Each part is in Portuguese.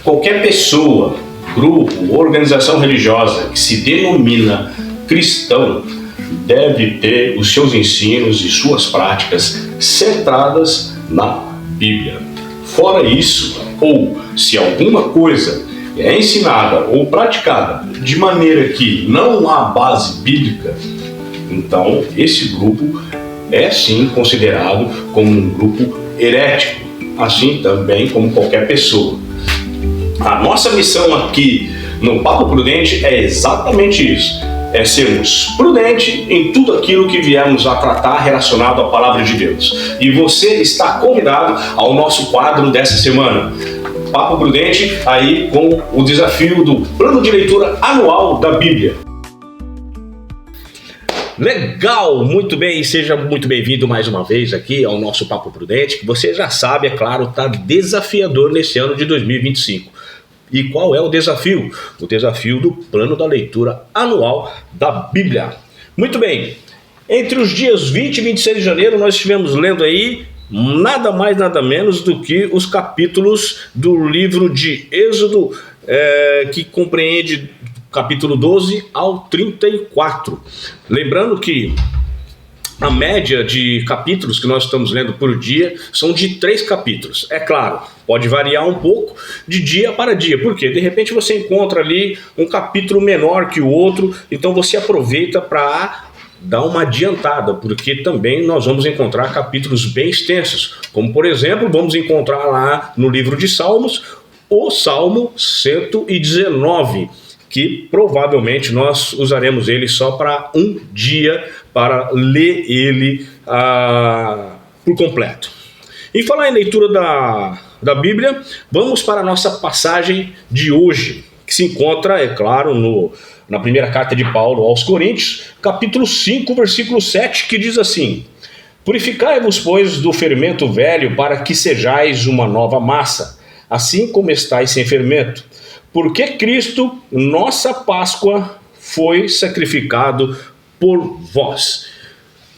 Qualquer pessoa, grupo, organização religiosa que se denomina cristão deve ter os seus ensinos e suas práticas centradas na Bíblia. Fora isso, ou se alguma coisa é ensinada ou praticada de maneira que não há base bíblica, então esse grupo é sim considerado como um grupo herético, assim também como qualquer pessoa. A nossa missão aqui no Papo Prudente é exatamente isso, é sermos prudentes em tudo aquilo que viemos a tratar relacionado à Palavra de Deus. E você está convidado ao nosso quadro dessa semana, Papo Prudente, aí com o desafio do plano de leitura anual da Bíblia. Legal, muito bem, seja muito bem-vindo mais uma vez aqui ao nosso Papo Prudente, que você já sabe, é claro, está desafiador nesse ano de 2025. E qual é o desafio? O desafio do plano da leitura anual da Bíblia. Muito bem, entre os dias 20 e 26 de janeiro nós estivemos lendo aí nada mais nada menos do que os capítulos do livro de Êxodo, que compreende capítulo 12 ao 34. Lembrando que a média de capítulos que nós estamos lendo por dia são de 3 capítulos. É claro, pode variar um pouco de dia para dia, porque de repente você encontra ali um capítulo menor que o outro, então você aproveita para dar uma adiantada, porque também nós vamos encontrar capítulos bem extensos, como por exemplo, vamos encontrar lá no livro de Salmos, o Salmo 119, que provavelmente nós usaremos ele só para um dia, para ler ele por completo. E falar em leitura da Bíblia, vamos para a nossa passagem de hoje, que se encontra, é claro, na primeira carta de Paulo aos Coríntios, capítulo 5, versículo 7, que diz assim: Purificai-vos, pois, do fermento velho, para que sejais uma nova massa, assim como estáis sem fermento. Porque Cristo, nossa Páscoa, foi sacrificado por vós.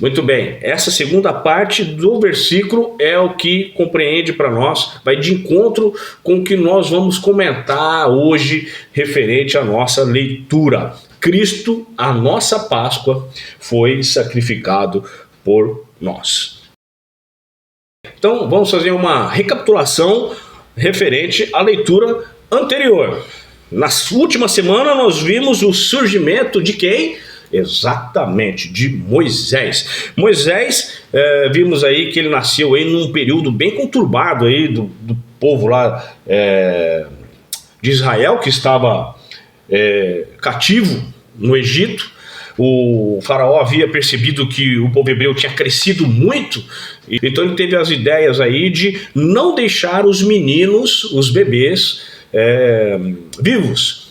Muito bem, essa segunda parte do versículo é o que compreende para nós, vai de encontro com o que nós vamos comentar hoje referente à nossa leitura. Cristo, a nossa Páscoa, foi sacrificado por nós. Então, vamos fazer uma recapitulação referente à leitura anterior. Na última semana nós vimos o surgimento de quem? Exatamente, de Moisés. Moisés, vimos aí que ele nasceu aí num período bem conturbado aí do povo lá de Israel, que estava cativo no Egito. O faraó havia percebido que o povo hebreu tinha crescido muito, então ele teve as ideias aí de não deixar os meninos, os bebês, vivos.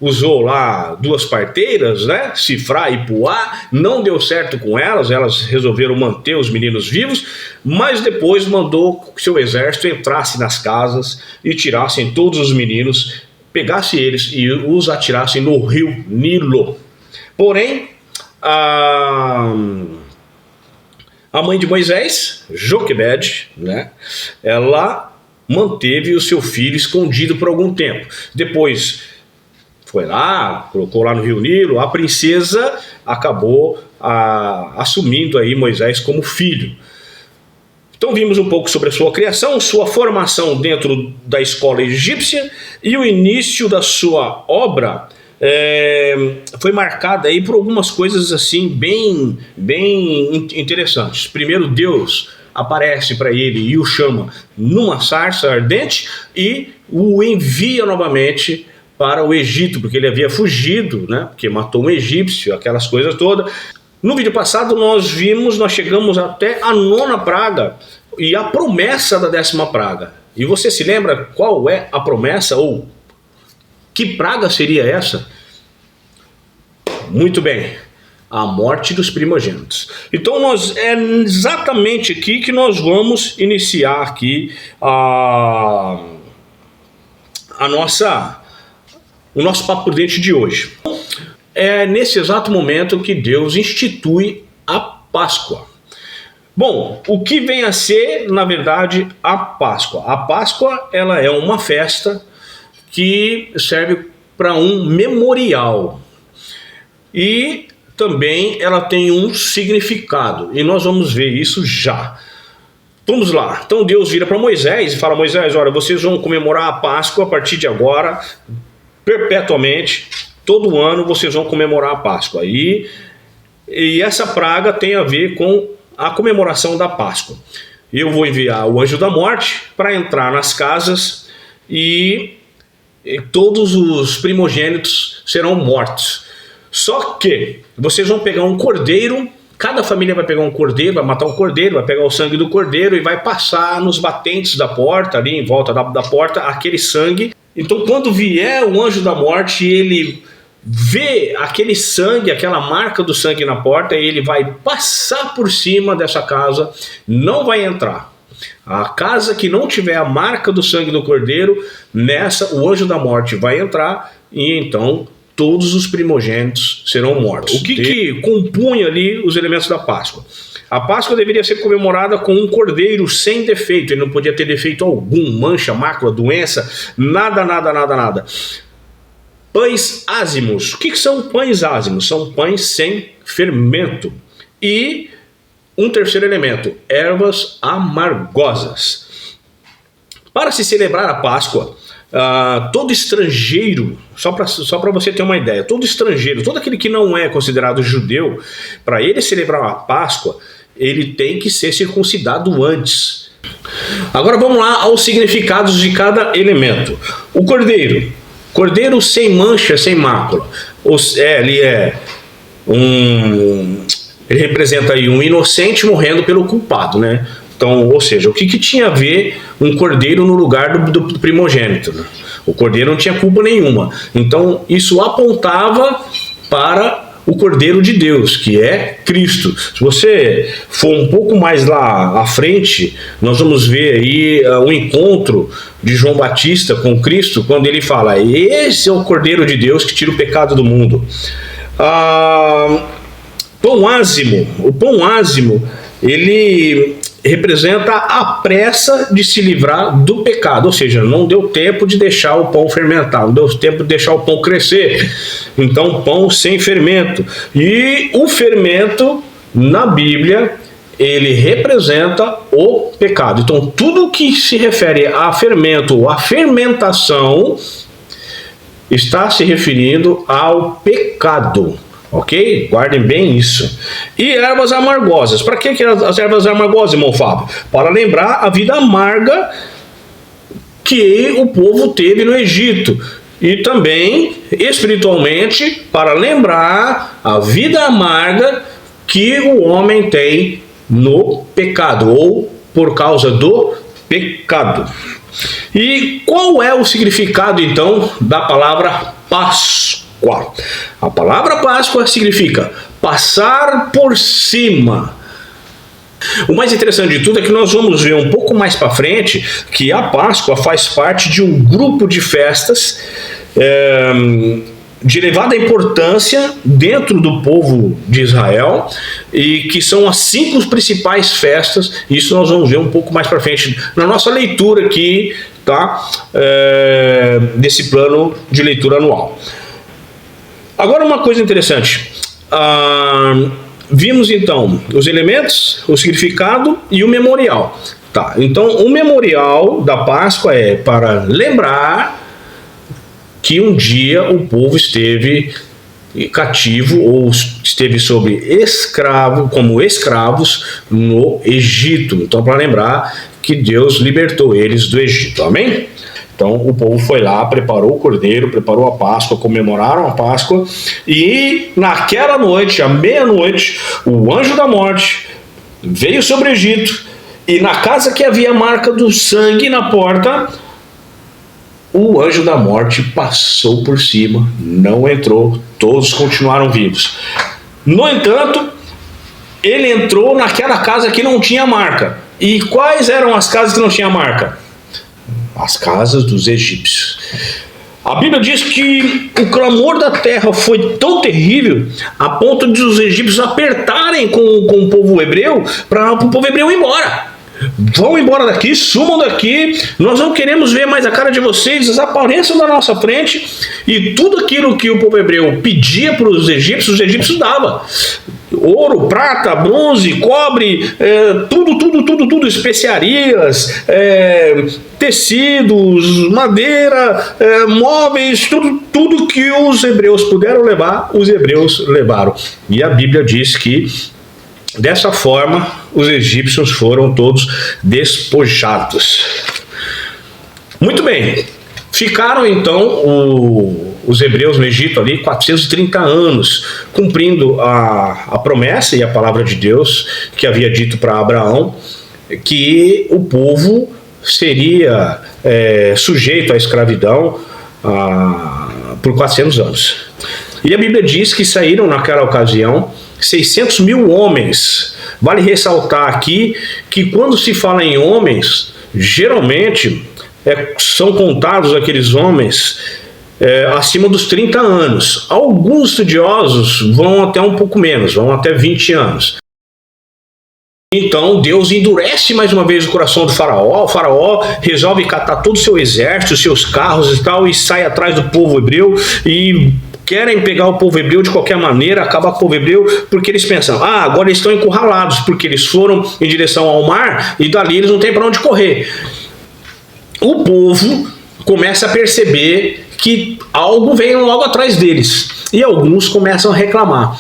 Usou lá 2 parteiras, né, Sifrá e Puá, não deu certo com elas resolveram manter os meninos vivos, mas depois mandou que seu exército entrasse nas casas e tirassem todos os meninos, pegasse eles e os atirassem no rio Nilo. Porém, a mãe de Moisés, Joquebede, né, ela manteve o seu filho escondido por algum tempo. Depois foi lá, colocou lá no rio Nilo, a princesa acabou assumindo aí Moisés como filho. Então vimos um pouco sobre a sua criação, sua formação dentro da escola egípcia e o início da sua obra foi marcada aí por algumas coisas assim bem interessantes. Primeiro, Deus aparece para ele e o chama numa sarça ardente e o envia novamente para o Egito, porque ele havia fugido, né? Porque matou um egípcio, aquelas coisas todas. No vídeo passado nós chegamos até a 9ª praga e a promessa da 10ª praga. E você se lembra qual é a promessa ou que praga seria essa? Muito bem, a morte dos primogênitos. Então é exatamente aqui que nós vamos iniciar aqui o nosso Papo Prudente de hoje. É nesse exato momento que Deus institui a Páscoa. Bom, o que vem a ser, na verdade, a Páscoa? A Páscoa, ela é uma festa que serve para um memorial. E também ela tem um significado, e nós vamos ver isso já. Vamos lá. Então Deus vira para Moisés e fala: Moisés, olha, vocês vão comemorar a Páscoa a partir de agora, perpetuamente, todo ano vocês vão comemorar a Páscoa. E essa praga tem a ver com a comemoração da Páscoa. Eu vou enviar o anjo da morte para entrar nas casas e todos os primogênitos serão mortos. Só que vocês vão pegar um cordeiro, cada família vai pegar um cordeiro, vai matar um cordeiro, vai pegar o sangue do cordeiro e vai passar nos batentes da porta, ali em volta da porta, aquele sangue. Então quando vier o anjo da morte, ele vê aquele sangue, aquela marca do sangue na porta, e ele vai passar por cima dessa casa, não vai entrar. A casa que não tiver a marca do sangue do cordeiro, nessa o anjo da morte vai entrar e então todos os primogênitos serão mortos. O que compunha ali os elementos da Páscoa? A Páscoa deveria ser comemorada com um cordeiro sem defeito. Ele não podia ter defeito algum, mancha, mácula, doença, nada. Pães ázimos. O que são pães ázimos? São pães sem fermento. E um terceiro elemento, ervas amargosas. Para se celebrar a Páscoa, todo estrangeiro, só para você ter uma ideia, todo estrangeiro, todo aquele que não é considerado judeu, para ele celebrar a Páscoa, ele tem que ser circuncidado antes. Agora vamos lá aos significados de cada elemento. O cordeiro sem mancha, sem mácula. Ele representa aí um inocente morrendo pelo culpado, né? Então, ou seja, o que tinha a ver um cordeiro no lugar do primogênito? Né? O cordeiro não tinha culpa nenhuma. Então, isso apontava para o Cordeiro de Deus, que é Cristo. Se você for um pouco mais lá à frente, nós vamos ver aí um encontro de João Batista com Cristo, quando ele fala: esse é o Cordeiro de Deus que tira o pecado do mundo. Pão ázimo. O pão ázimo, ele representa a pressa de se livrar do pecado, ou seja, não deu tempo de deixar o pão fermentar, não deu tempo de deixar o pão crescer. Então, pão sem fermento. E o fermento, na Bíblia, ele representa o pecado. Então, tudo que se refere a fermento, a fermentação, está se referindo ao pecado. Ok? Guardem bem isso. E ervas amargosas. Para que as ervas amargosas, irmão Fábio? Para lembrar a vida amarga que o povo teve no Egito. E também, espiritualmente, para lembrar a vida amarga que o homem tem no pecado, ou por causa do pecado. E qual é o significado, então, da palavra Páscoa? A palavra Páscoa significa passar por cima. O mais interessante de tudo é que nós vamos ver um pouco mais para frente que a Páscoa faz parte de um grupo de festas de elevada importância dentro do povo de Israel, e que são as 5 principais festas. Isso nós vamos ver um pouco mais para frente na nossa leitura aqui, tá? Desse plano de leitura anual. Agora, uma coisa interessante, vimos então os elementos, o significado e o memorial. Tá, então o memorial da Páscoa é para lembrar que um dia o povo esteve cativo ou esteve como escravos no Egito. Então, para lembrar que Deus libertou eles do Egito, amém? Então o povo foi lá, preparou o cordeiro, preparou a Páscoa, comemoraram a Páscoa, e naquela noite, à meia-noite, o anjo da morte veio sobre o Egito, e na casa que havia a marca do sangue na porta, o anjo da morte passou por cima, não entrou, todos continuaram vivos. No entanto, ele entrou naquela casa que não tinha marca. E quais eram as casas que não tinham marca? As casas dos egípcios. A Bíblia diz que o clamor da terra foi tão terrível a ponto de os egípcios apertarem com o povo hebreu para o povo hebreu ir embora. vão embora daqui, sumam daqui, nós não queremos ver mais a cara de vocês, desapareçam da nossa frente. E tudo aquilo que o povo hebreu pedia para os egípcios davam. Ouro, prata, bronze, cobre, tudo, especiarias, tecidos, madeira, móveis, tudo que os hebreus puderam levar, os hebreus levaram. E a Bíblia diz que dessa forma os egípcios foram todos despojados. Muito bem, ficaram então os hebreus no Egito ali 430 anos, cumprindo a promessa e a palavra de Deus que havia dito para Abraão que o povo seria sujeito à escravidão por 400 anos. E a Bíblia diz que saíram naquela ocasião 600 mil homens. Vale ressaltar aqui que quando se fala em homens, geralmente são contados aqueles homens acima dos 30 anos. Alguns estudiosos vão até um pouco menos, vão até 20 anos. Então Deus endurece mais uma vez o coração do faraó. O faraó resolve catar todo o seu exército, seus carros e tal, e sai atrás do povo hebreu e querem pegar o povo hebreu de qualquer maneira, acabar com o povo hebreu, porque eles pensam, agora eles estão encurralados, porque eles foram em direção ao mar e dali eles não têm para onde correr. O povo começa a perceber que algo vem logo atrás deles. E alguns começam a reclamar.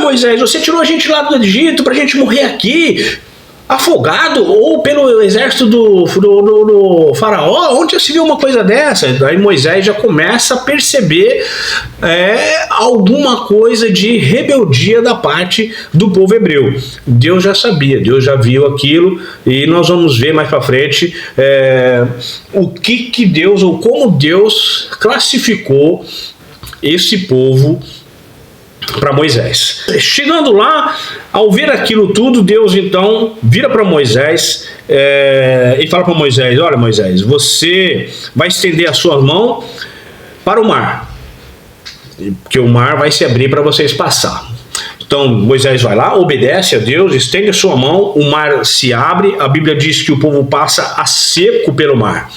Moisés, você tirou a gente lá do Egito para a gente morrer aqui, afogado, ou pelo exército do faraó? Onde já se viu uma coisa dessa? Daí Moisés já começa a perceber alguma coisa de rebeldia da parte do povo hebreu. Deus já sabia, Deus já viu aquilo, e nós vamos ver mais para frente o que Deus, ou como Deus classificou esse povo para Moisés. Chegando lá, ao ver aquilo tudo, Deus então vira para Moisés e fala para Moisés: olha, Moisés, você vai estender a sua mão para o mar, que o mar vai se abrir para vocês passar. Então Moisés vai lá, obedece a Deus, estende a sua mão, o mar se abre. A Bíblia diz que o povo passa a seco pelo mar.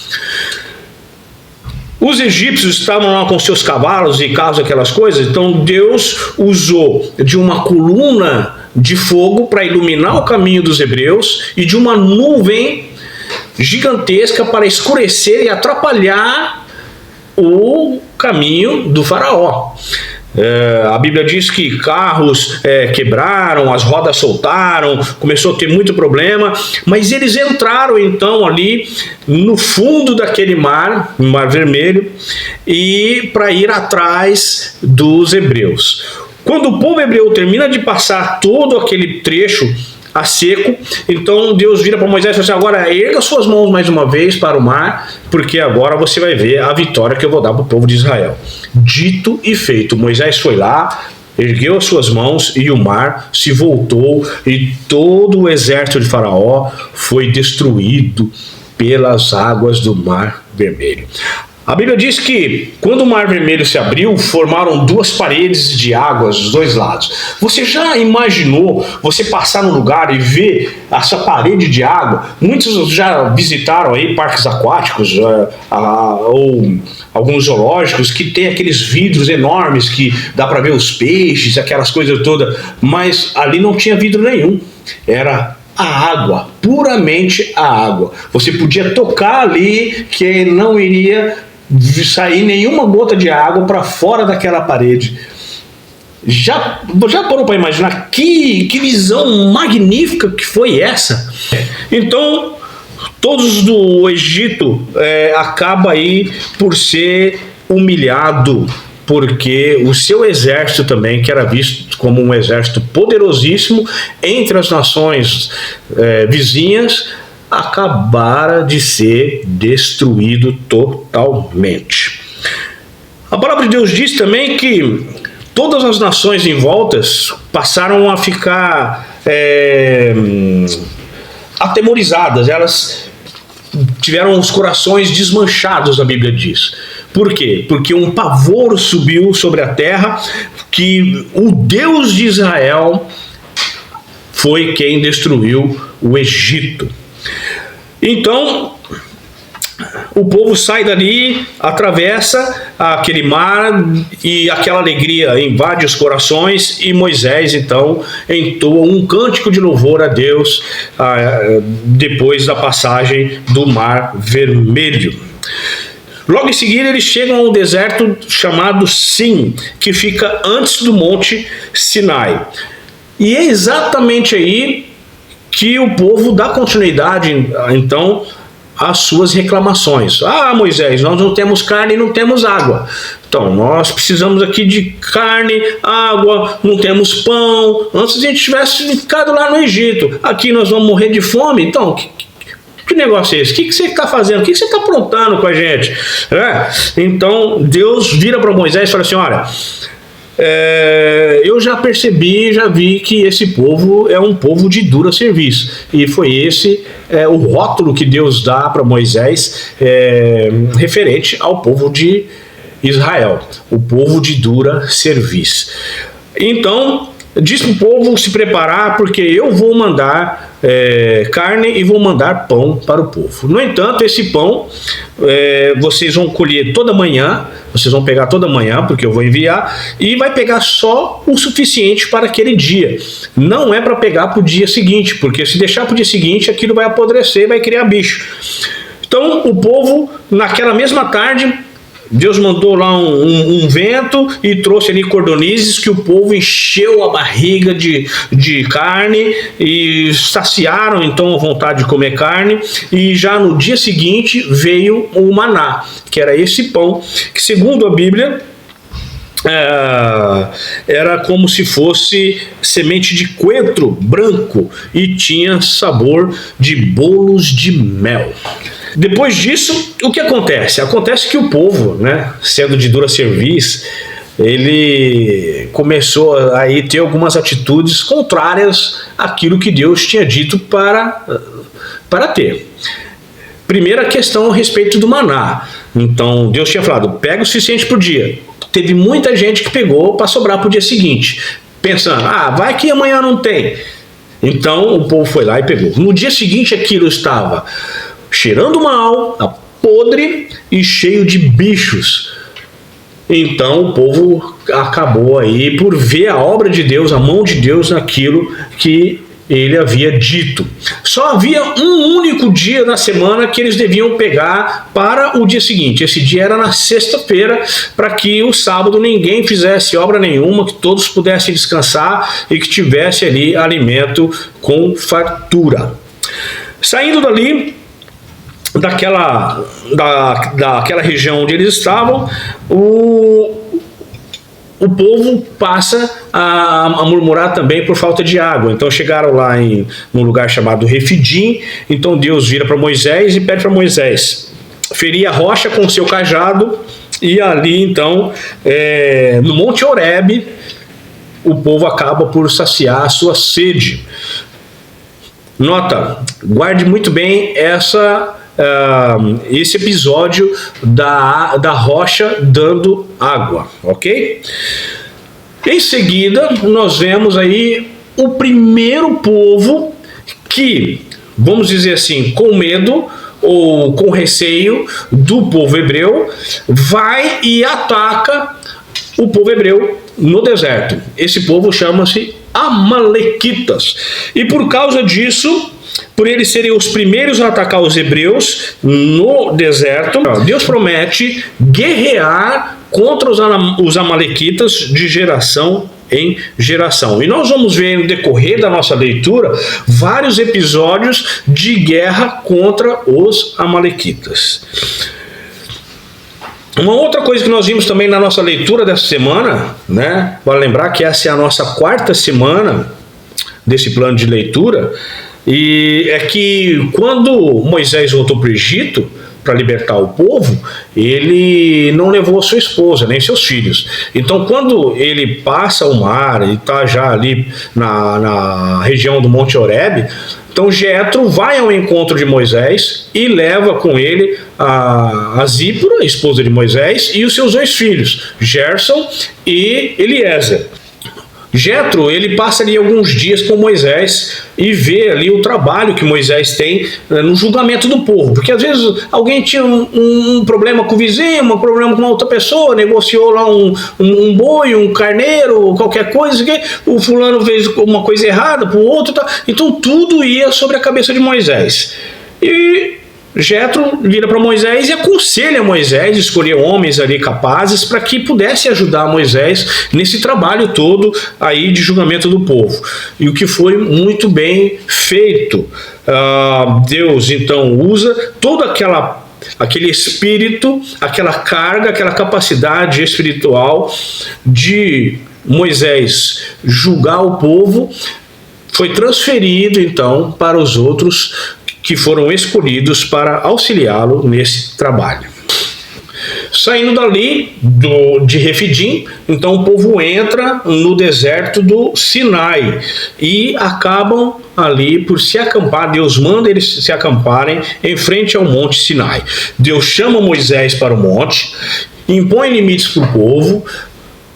Os egípcios estavam lá com seus cavalos e carros, aquelas coisas, então Deus usou de uma coluna de fogo para iluminar o caminho dos hebreus e de uma nuvem gigantesca para escurecer e atrapalhar o caminho do faraó. A Bíblia diz que carros quebraram, as rodas soltaram, começou a ter muito problema, mas eles entraram então ali no fundo daquele mar, no Mar Vermelho, e para ir atrás dos hebreus. Quando o povo hebreu termina de passar todo aquele trecho a seco, então Deus vira para Moisés e fala assim: agora erga suas mãos mais uma vez para o mar, porque agora você vai ver a vitória que eu vou dar para o povo de Israel. Dito e feito, Moisés foi lá, ergueu as suas mãos e o mar se voltou e todo o exército de Faraó foi destruído pelas águas do Mar Vermelho. A Bíblia diz que quando o Mar Vermelho se abriu, formaram duas paredes de águas dos dois lados. Você já imaginou você passar num lugar e ver essa parede de água? Muitos já visitaram aí parques aquáticos ou alguns zoológicos que tem aqueles vidros enormes que dá para ver os peixes, aquelas coisas todas, mas ali não tinha vidro nenhum. Era a água, puramente a água. Você podia tocar ali que não iria sair nenhuma gota de água para fora daquela parede. Já parou para imaginar que visão magnífica que foi essa? Então, todos do Egito acaba aí por ser humilhado, porque o seu exército também, que era visto como um exército poderosíssimo entre as nações vizinhas, acabara de ser destruído totalmente. A palavra de Deus diz também que todas as nações em volta passaram a ficar atemorizadas, elas tiveram os corações desmanchados, a Bíblia diz. Por quê? Porque um pavor subiu sobre a terra, que o Deus de Israel foi quem destruiu o Egito. Então, o povo sai dali, atravessa aquele mar e aquela alegria invade os corações, e Moisés então entoa um cântico de louvor a Deus depois da passagem do Mar Vermelho. Logo em seguida eles chegam a um deserto chamado Sim, que fica antes do Monte Sinai. E é exatamente aí que o povo dá continuidade então as suas reclamações. Ah, Moisés, nós não temos carne e não temos água. Então, nós precisamos aqui de carne, água, não temos pão. Antes a gente tivesse ficado lá no Egito. Aqui nós vamos morrer de fome. Então, que negócio é esse? O que você está fazendo? O que você está aprontando com a gente? Então, Deus vira para Moisés e fala assim, olha, eu já percebi, já vi que esse povo é um povo de dura serviço. E foi esse o rótulo que Deus dá para Moisés referente ao povo de Israel, o povo de dura serviço. Então, diz para o povo se preparar, porque eu vou mandar carne e vou mandar pão para o povo. No entanto, esse pão vocês vão colher toda manhã, vocês vão pegar toda manhã, porque eu vou enviar, e vai pegar só o suficiente para aquele dia. Não é para pegar para o dia seguinte, porque se deixar para o dia seguinte, aquilo vai apodrecer e vai criar bicho. Então, o povo, naquela mesma tarde, Deus mandou lá um vento e trouxe ali cordonizes, que o povo encheu a barriga de carne e saciaram então a vontade de comer carne. E já no dia seguinte veio o maná, que era esse pão, que segundo a Bíblia era como se fosse semente de coentro branco e tinha sabor de bolos de mel. Depois disso, o que acontece? Acontece que o povo, sendo de dura serviço, ele começou a ter algumas atitudes contrárias àquilo que Deus tinha dito para ter. Primeira questão a respeito do maná. Então, Deus tinha falado, pega o suficiente por dia. Teve muita gente que pegou para sobrar para o dia seguinte, pensando, vai que amanhã não tem. Então, o povo foi lá e pegou. No dia seguinte, aquilo estava cheirando mal, podre e cheio de bichos. Então o povo acabou aí por ver a obra de Deus, a mão de Deus naquilo que ele havia dito. Só havia um único dia na semana que eles deviam pegar para o dia seguinte. Esse dia era na sexta-feira, para que o sábado ninguém fizesse obra nenhuma, que todos pudessem descansar e que tivesse ali alimento com fartura. Saindo dali, daquela região onde eles estavam, o povo passa a murmurar também por falta de água. Então chegaram lá num lugar chamado Refidim. Então Deus vira para Moisés e pede para Moisés ferir a rocha com o seu cajado, e ali então no Monte Horebe o povo acaba por saciar a sua sede. Nota, guarde muito bem esse episódio da rocha dando água, ok? Em seguida, nós vemos aí o primeiro povo que, vamos dizer assim, com medo ou com receio do povo hebreu, vai e ataca o povo hebreu no deserto. Esse povo chama-se Amalequitas. E por causa disso, por eles serem os primeiros a atacar os hebreus no deserto, Deus promete guerrear contra os amalequitas de geração em geração. E nós vamos ver no decorrer da nossa leitura vários episódios de guerra contra os amalequitas. Uma outra coisa que nós vimos também na nossa leitura dessa semana, vale lembrar que essa é a nossa quarta semana desse plano de leitura, e é que quando Moisés voltou para o Egito para libertar o povo, ele não levou a sua esposa, nem seus filhos. Então, quando ele passa o mar e está já ali na região do Monte Horebe, então Jetro vai ao encontro de Moisés e leva com ele a Zípora, a esposa de Moisés, e os seus dois filhos, Gerson e Eliezer. Jetro, ele passa ali alguns dias com Moisés e vê ali o trabalho que Moisés tem no julgamento do povo, porque às vezes alguém tinha um problema com o vizinho, um problema com uma outra pessoa, negociou lá um boi, um carneiro, qualquer coisa, que o fulano fez uma coisa errada para o outro, tá? Então tudo ia sobre a cabeça de Moisés. E Jetro vira para Moisés e aconselha Moisés a escolher homens ali capazes para que pudesse ajudar Moisés nesse trabalho todo aí de julgamento do povo. E o que foi muito bem feito. Deus então usa todo aquele espírito, aquela carga, aquela capacidade espiritual de Moisés julgar o povo, foi transferido então para os outros que foram escolhidos para auxiliá-lo nesse trabalho. Saindo dali de Refidim, então o povo entra no deserto do Sinai e acabam ali por se acampar. Deus manda eles se acamparem em frente ao monte Sinai. Deus chama Moisés para o monte, impõe limites para o povo,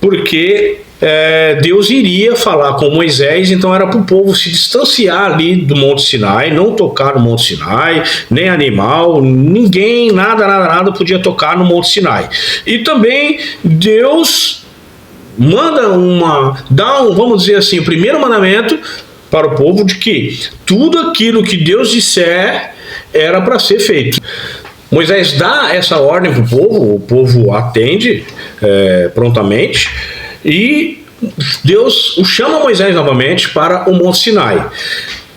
porque Deus iria falar com Moisés, então era para o povo se distanciar ali do Monte Sinai, não tocar no Monte Sinai, nem animal, ninguém, nada podia tocar no Monte Sinai. E também Deus manda vamos dizer assim, o primeiro mandamento para o povo de que tudo aquilo que Deus disser era para ser feito. Moisés dá essa ordem para o povo atende prontamente, e Deus chama Moisés novamente para o Monte Sinai.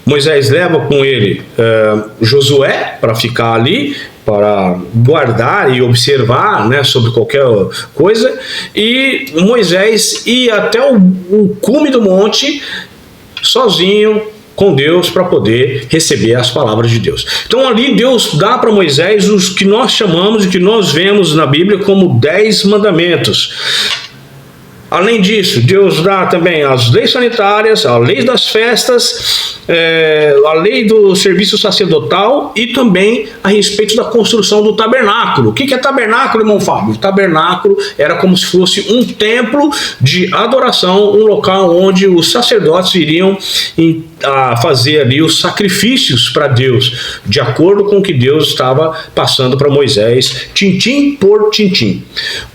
Moisés leva com ele Josué para ficar ali, para guardar e observar, né, sobre qualquer coisa, e Moisés ia até o cume do monte sozinho com Deus para poder receber as palavras de Deus. Então ali Deus dá para Moisés os que nós chamamos e que nós vemos na Bíblia como 10 mandamentos. Além disso, Deus dá também as leis sanitárias, a lei das festas, a lei do serviço sacerdotal e também a respeito da construção do tabernáculo. O que é tabernáculo, irmão Fábio? O tabernáculo era como se fosse um templo de adoração, um local onde os sacerdotes iriam fazer ali os sacrifícios para Deus, de acordo com o que Deus estava passando para Moisés, tintim por tintim.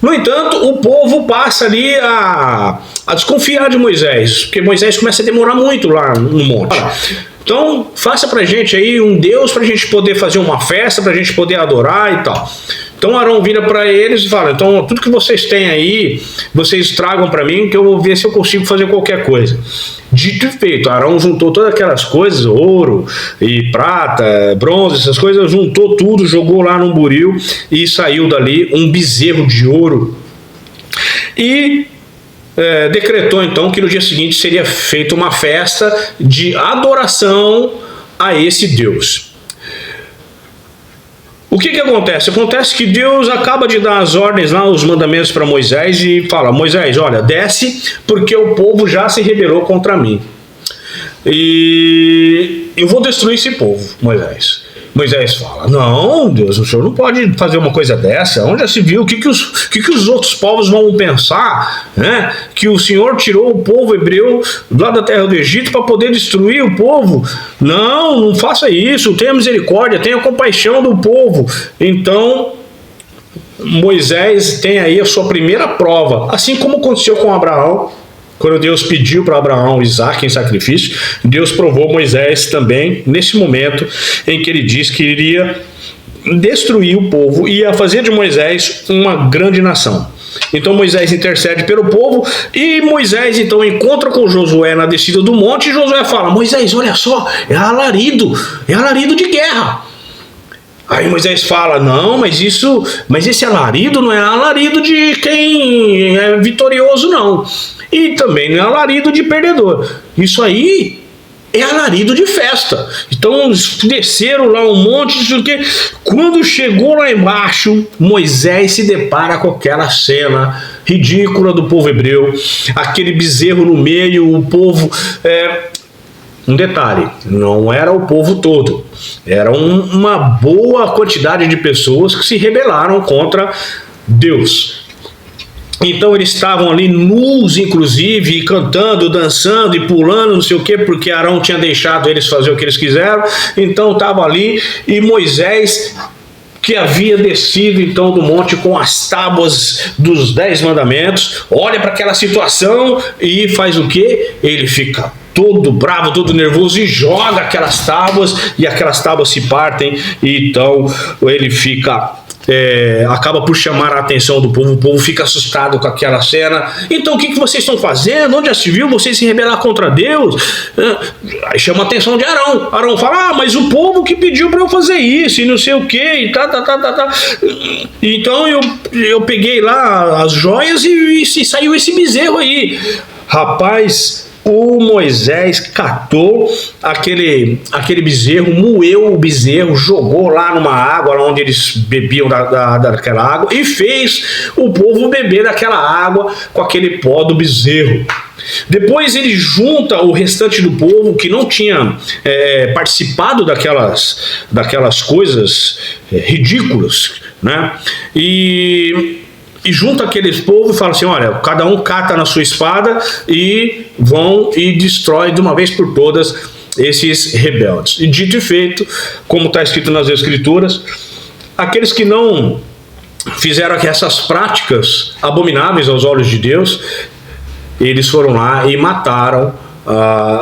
No entanto, o povo passa ali a desconfiar de Moisés, porque Moisés começa a demorar muito lá no monte. Então, faça pra gente aí um Deus pra gente poder fazer uma festa, pra gente poder adorar e tal. Então Arão vira para eles e fala: então tudo que vocês têm aí, vocês tragam para mim, que eu vou ver se eu consigo fazer qualquer coisa. Dito e feito, Arão juntou todas aquelas coisas, ouro e prata, bronze, essas coisas, juntou tudo, jogou lá num buril e saiu dali um bezerro de ouro. E decretou então que no dia seguinte seria feita uma festa de adoração a esse Deus. O que acontece? Acontece que Deus acaba de dar as ordens lá, os mandamentos para Moisés e fala: Moisés, olha, desce porque o povo já se rebelou contra mim. E eu vou destruir esse povo, Moisés. Moisés fala: não, Deus, o senhor não pode fazer uma coisa dessa. Onde já se viu? O que os outros povos vão pensar? Né? Que o senhor tirou o povo hebreu lá da terra do Egito para poder destruir o povo? Não faça isso. Tenha misericórdia, tenha compaixão do povo. Então Moisés tem aí a sua primeira prova, assim como aconteceu com Abraão. Quando Deus pediu para Abraão Isaque em sacrifício, Deus provou Moisés também nesse momento em que ele diz que iria destruir o povo e ia fazer de Moisés uma grande nação. Então Moisés intercede pelo povo e Moisés então encontra com Josué na descida do monte e Josué fala: Moisés, olha só, é alarido de guerra. Aí Moisés fala: não, mas esse alarido não é alarido de quem é vitorioso, não. E também não é alarido de perdedor. Isso aí é alarido de festa. Então desceram lá um monte de que. Quando chegou lá embaixo, Moisés se depara com aquela cena ridícula do povo hebreu, aquele bezerro no meio, o povo. Um detalhe, não era o povo todo, era uma boa quantidade de pessoas que se rebelaram contra Deus. Então eles estavam ali nus, inclusive, e cantando, dançando e pulando, não sei o quê, porque Arão tinha deixado eles fazer o que eles quiseram. Então estava ali, e Moisés, que havia descido então do monte com as tábuas dos 10 mandamentos, olha para aquela situação e faz o quê? Ele fica todo bravo, todo nervoso e joga aquelas tábuas, e aquelas tábuas se partem, e então ele fica... acaba por chamar a atenção do povo. O povo fica assustado com aquela cena. Então o que vocês estão fazendo? Onde já se viu vocês se rebelar contra Deus? Aí chama a atenção de Arão. Arão fala, mas o povo que pediu para eu fazer isso e não sei o que e tá. Então eu peguei lá as joias e saiu esse bezerro aí. Rapaz, o Moisés catou aquele bezerro, moeu o bezerro, jogou lá numa água, lá onde eles bebiam daquela água, e fez o povo beber daquela água com aquele pó do bezerro. Depois ele junta o restante do povo que não tinha participado daquelas coisas ridículas, né? E junta aqueles povos e fala assim, olha, cada um cata na sua espada e vão e destrói de uma vez por todas esses rebeldes. E dito e feito, como está escrito nas Escrituras, aqueles que não fizeram essas práticas abomináveis aos olhos de Deus, eles foram lá e mataram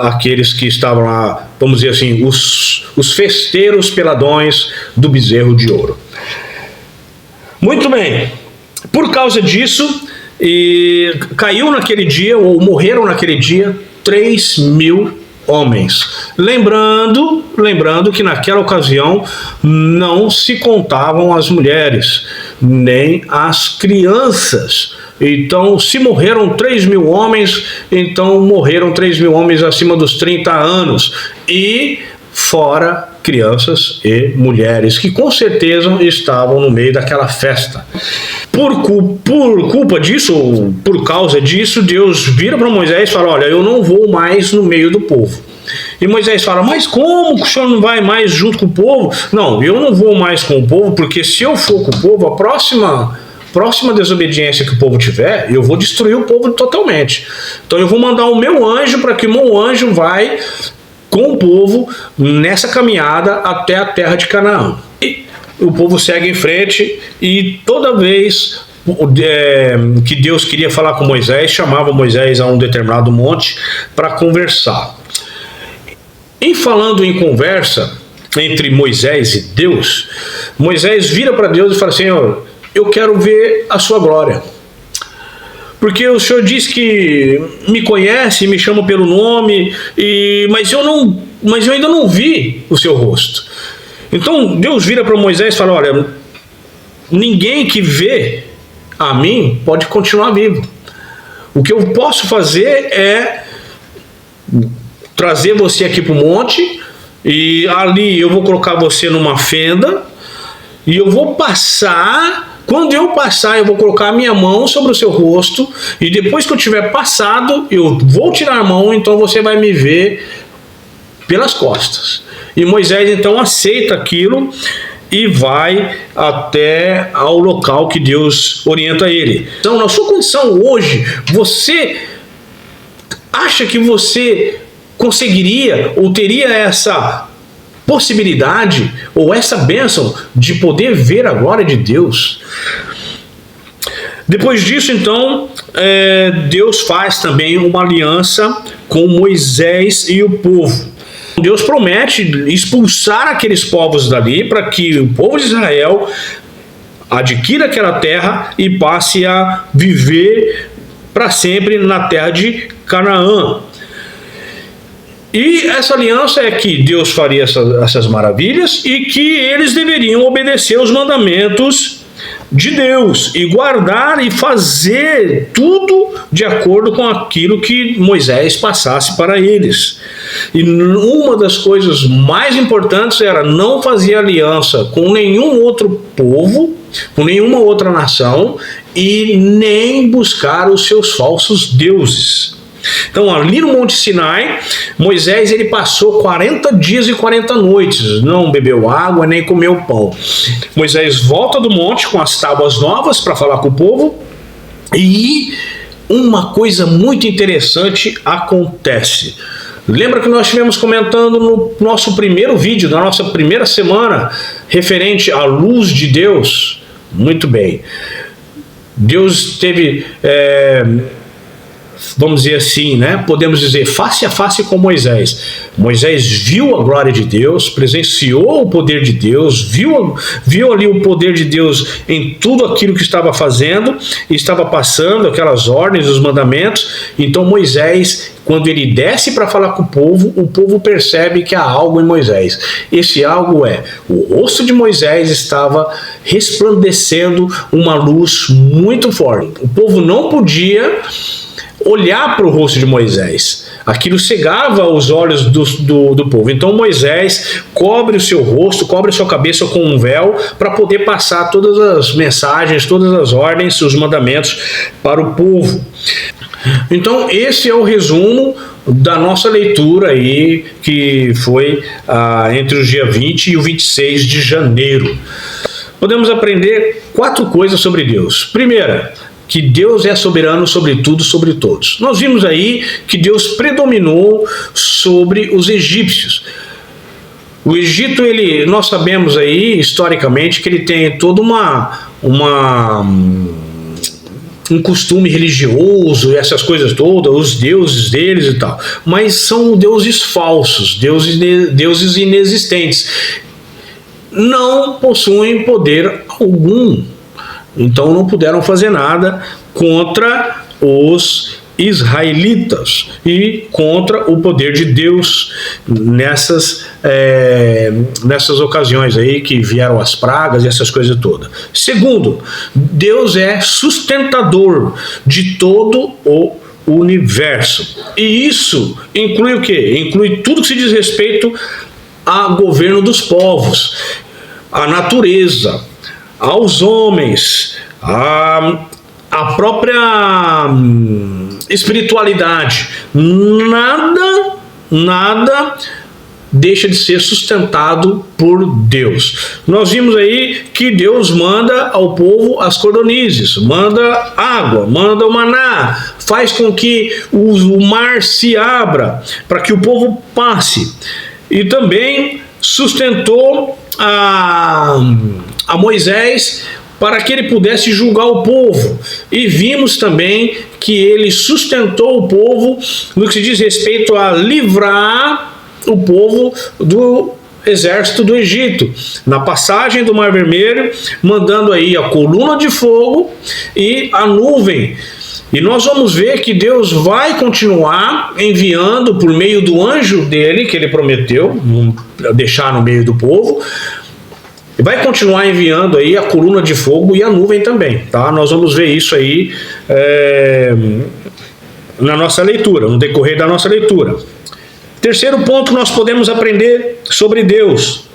aqueles que estavam lá, vamos dizer assim, os festeiros peladões do bezerro de ouro. Muito bem. Por causa disso, caiu naquele dia, ou morreram naquele dia, 3.000 homens. Lembrando que naquela ocasião não se contavam as mulheres, nem as crianças. Então, se morreram 3.000 homens, então morreram 3.000 homens acima dos 30 anos. E fora crianças e mulheres, que com certeza estavam no meio daquela festa. Por culpa disso, ou por causa disso, Deus vira para Moisés e fala, olha, eu não vou mais no meio do povo. E Moisés fala, mas como o senhor não vai mais junto com o povo? Não, eu não vou mais com o povo, porque se eu for com o povo, a próxima desobediência que o povo tiver, eu vou destruir o povo totalmente. Então eu vou mandar o meu anjo para que o meu anjo vai com o povo nessa caminhada até a terra de Canaã. E o povo segue em frente, e toda vez que Deus queria falar com Moisés, chamava Moisés a um determinado monte para conversar. Em falando em conversa entre Moisés e Deus, Moisés vira para Deus e fala, Senhor, eu quero ver a sua glória. Porque o Senhor diz que me conhece, me chama pelo nome, mas eu ainda não vi o seu rosto. Então Deus vira para Moisés e fala, olha, ninguém que vê a mim pode continuar vivo. O que eu posso fazer é trazer você aqui para o monte, e ali eu vou colocar você numa fenda, e eu vou passar. Quando eu passar, eu vou colocar a minha mão sobre o seu rosto, e depois que eu tiver passado, eu vou tirar a mão, então você vai me ver pelas costas. E Moisés então aceita aquilo e vai até ao local que Deus orienta ele. Então, na sua condição hoje, você acha que você conseguiria ou teria essa possibilidade ou essa bênção de poder ver a glória de Deus? Depois disso, então, Deus faz também uma aliança com Moisés e o povo. Deus promete expulsar aqueles povos dali para que o povo de Israel adquira aquela terra e passe a viver para sempre na terra de Canaã. E essa aliança é que Deus faria essas maravilhas e que eles deveriam obedecer os mandamentos de Deus e guardar e fazer tudo de acordo com aquilo que Moisés passasse para eles. E uma das coisas mais importantes era não fazer aliança com nenhum outro povo, com nenhuma outra nação, e nem buscar os seus falsos deuses. Então, ali no Monte Sinai, Moisés ele passou 40 dias e 40 noites, não bebeu água nem comeu pão. Moisés volta do monte com as tábuas novas para falar com o povo, E uma coisa muito interessante acontece. Lembra que nós estivemos comentando no nosso primeiro vídeo, na nossa primeira semana, referente à luz de Deus? Muito bem. Deus teve, vamos dizer assim, né? Podemos dizer, face a face com Moisés. Moisés viu a glória de Deus, presenciou o poder de Deus, viu ali o poder de Deus em tudo aquilo que estava fazendo, estava passando aquelas ordens, os mandamentos. Então Moisés, quando ele desce para falar com o povo percebe que há algo em Moisés. Esse algo é, o rosto de Moisés estava resplandecendo uma luz muito forte. O povo não podia olhar para o rosto de Moisés. Aquilo cegava os olhos do povo. Então Moisés cobre o seu rosto, cobre a sua cabeça com um véu para poder passar todas as mensagens, todas as ordens, os mandamentos para o povo. Então esse é o resumo da nossa leitura aí, que foi entre os dias 20 e o 26 de janeiro. Podemos aprender 4 coisas sobre Deus. Primeira, que Deus é soberano sobre tudo, sobre todos. Nós vimos aí que Deus predominou sobre os egípcios. O Egito, nós sabemos aí, historicamente, que ele tem todo um costume religioso, essas coisas todas, os deuses deles e tal. Mas são deuses falsos, deuses inexistentes. Não possuem poder algum. Então não puderam fazer nada contra os israelitas e contra o poder de Deus nessas ocasiões aí que vieram as pragas e essas coisas todas. Segundo, Deus é sustentador de todo o universo. E isso inclui o quê? Inclui tudo que se diz respeito ao governo dos povos, à natureza, aos homens, a própria espiritualidade. Nada deixa de ser sustentado por Deus. Nós vimos aí que Deus manda ao povo as cordonizes, manda água, manda o maná, faz com que o mar se abra para que o povo passe. E também sustentou a Moisés para que ele pudesse julgar o povo. E vimos também que ele sustentou o povo no que se diz respeito a livrar o povo do exército do Egito, na passagem do Mar Vermelho, mandando aí a coluna de fogo e a nuvem. E nós vamos ver que Deus vai continuar enviando por meio do anjo dele, que ele prometeu deixar no meio do povo, vai continuar enviando aí a coluna de fogo e a nuvem também, tá? Nós vamos ver isso aí na nossa leitura, no decorrer da nossa leitura. Terceiro ponto, nós podemos aprender sobre Deus.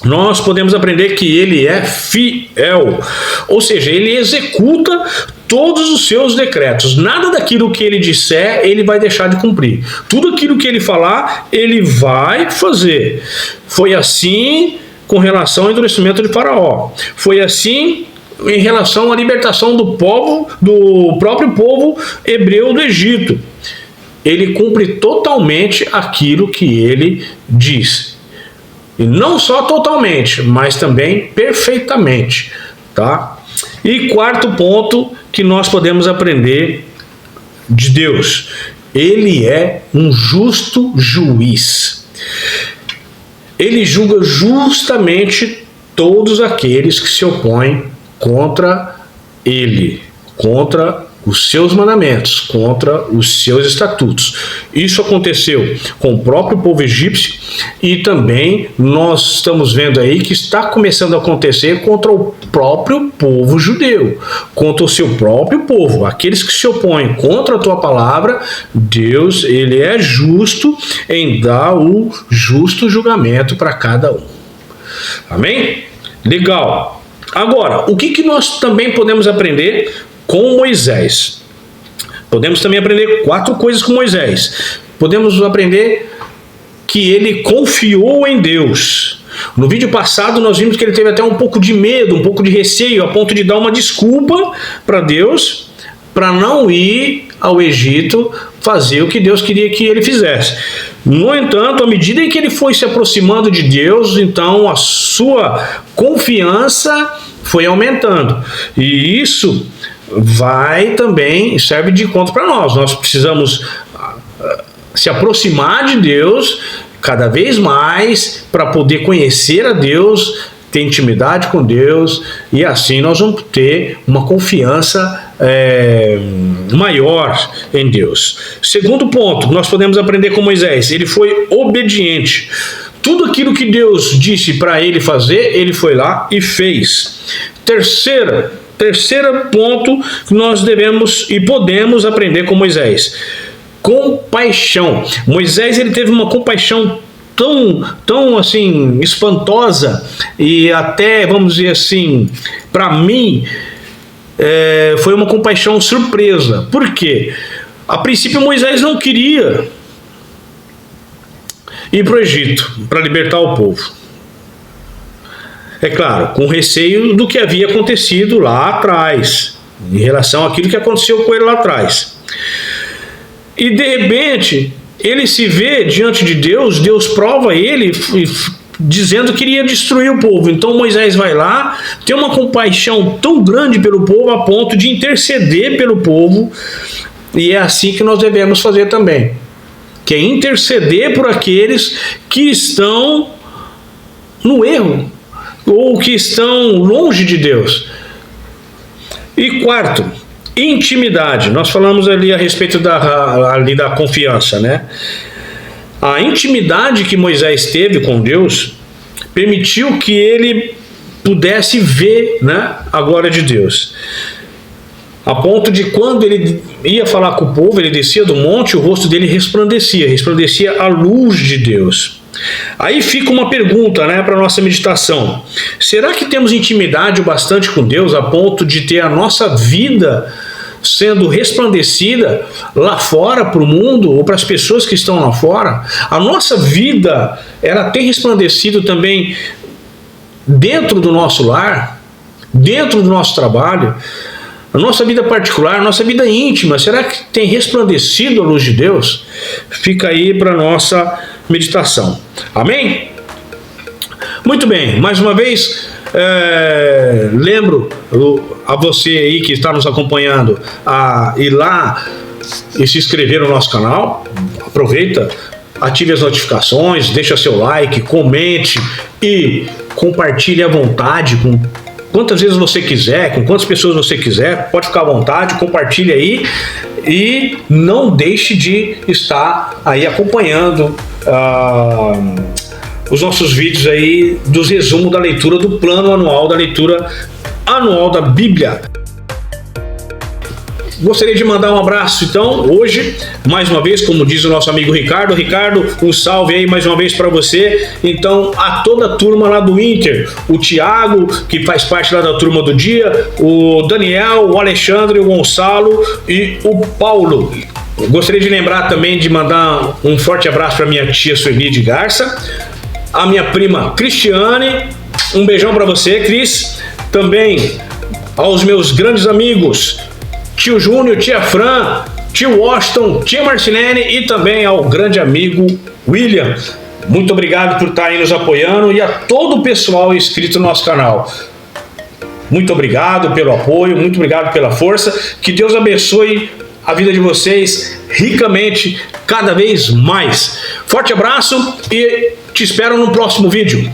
Nós podemos aprender que ele é fiel, ou seja, ele executa todos os seus decretos. Nada daquilo que ele disser, ele vai deixar de cumprir. Tudo aquilo que ele falar, ele vai fazer. Foi assim com relação ao endurecimento de Faraó. Foi assim em relação à libertação do próprio povo hebreu do Egito. Ele cumpre totalmente aquilo que ele diz. E não só totalmente, mas também perfeitamente, tá? E quarto ponto que nós podemos aprender de Deus: ele é um justo juiz. Ele julga justamente todos aqueles que se opõem contra ele, contra os seus mandamentos, contra os seus estatutos. Isso aconteceu com o próprio povo egípcio e também nós estamos vendo aí que está começando a acontecer contra o próprio povo judeu, contra o seu próprio povo, aqueles que se opõem contra a tua palavra. Deus, ele é justo em dar o justo julgamento para cada um. Amém? Legal. Agora, o que nós também podemos aprender com Moisés? Podemos também aprender 4 coisas com Moisés. Podemos aprender que ele confiou em Deus. No vídeo passado nós vimos que ele teve até um pouco de medo, um pouco de receio, a ponto de dar uma desculpa para Deus, para não ir ao Egito fazer o que Deus queria que ele fizesse. No entanto, à medida em que ele foi se aproximando de Deus, então a sua confiança foi aumentando. E isso vai também, serve de conta para nós. Nós precisamos se aproximar de Deus cada vez mais para poder conhecer a Deus, ter intimidade com Deus, e assim nós vamos ter uma confiança maior em Deus. Segundo ponto, nós podemos aprender com Moisés: ele foi obediente. Tudo aquilo que Deus disse para ele fazer, ele foi lá e fez. Terceiro ponto que nós devemos e podemos aprender com Moisés: compaixão. Moisés, ele teve uma compaixão tão assim espantosa, e até, vamos dizer assim, para mim foi uma compaixão surpresa. Por quê? A princípio Moisés não queria ir para o Egito para libertar o povo. É claro, com receio do que havia acontecido lá atrás, em relação àquilo que aconteceu com ele lá atrás. E de repente ele se vê diante de Deus, Deus prova ele dizendo que iria destruir o povo. Então Moisés vai lá, tem uma compaixão tão grande pelo povo a ponto de interceder pelo povo, e é assim que nós devemos fazer também, que é interceder por aqueles que estão no erro ou que estão longe de Deus. E quarto, intimidade. Nós falamos ali a respeito da confiança, né? A intimidade que Moisés teve com Deus permitiu que ele pudesse ver, né, a glória de Deus. A ponto de quando ele ia falar com o povo, ele descia do monte, o rosto dele resplandecia a luz de Deus. Aí fica uma pergunta, né, para a nossa meditação: será que temos intimidade o bastante com Deus a ponto de ter a nossa vida sendo resplandecida lá fora para o mundo ou para as pessoas que estão lá fora? A nossa vida, ela tem resplandecido também dentro do nosso lar, dentro do nosso trabalho, a nossa vida particular, a nossa vida íntima? Será que tem resplandecido a luz de Deus? Fica aí para a nossa meditação. Amém? Muito bem, mais uma vez lembro a você aí que está nos acompanhando a ir lá e se inscrever no nosso canal. Aproveita, ative as notificações, deixa seu like, comente e compartilhe à vontade com quantas vezes você quiser, com quantas pessoas você quiser. Pode ficar à vontade, compartilhe aí e não deixe de estar aí acompanhando os nossos vídeos aí dos resumos da leitura do plano anual da leitura anual da Bíblia. Gostaria de mandar um abraço então hoje, mais uma vez, como diz o nosso amigo Ricardo. Ricardo, um salve aí mais uma vez para você. Então, a toda a turma lá do Inter, o Thiago, que faz parte lá da turma do dia, o Daniel, o Alexandre, o Gonçalo e o Paulo. Gostaria de lembrar também de mandar um forte abraço para minha tia Sueli de Garça, a minha prima Cristiane, um beijão para você, Cris. Também aos meus grandes amigos, tio Júnior, tia Fran, tio Washington, tia Marcinene e também ao grande amigo William. Muito obrigado por estar aí nos apoiando, e a todo o pessoal inscrito no nosso canal. Muito obrigado pelo apoio, muito obrigado pela força. Que Deus abençoe a vida de vocês ricamente, cada vez mais. Forte abraço e te espero no próximo vídeo.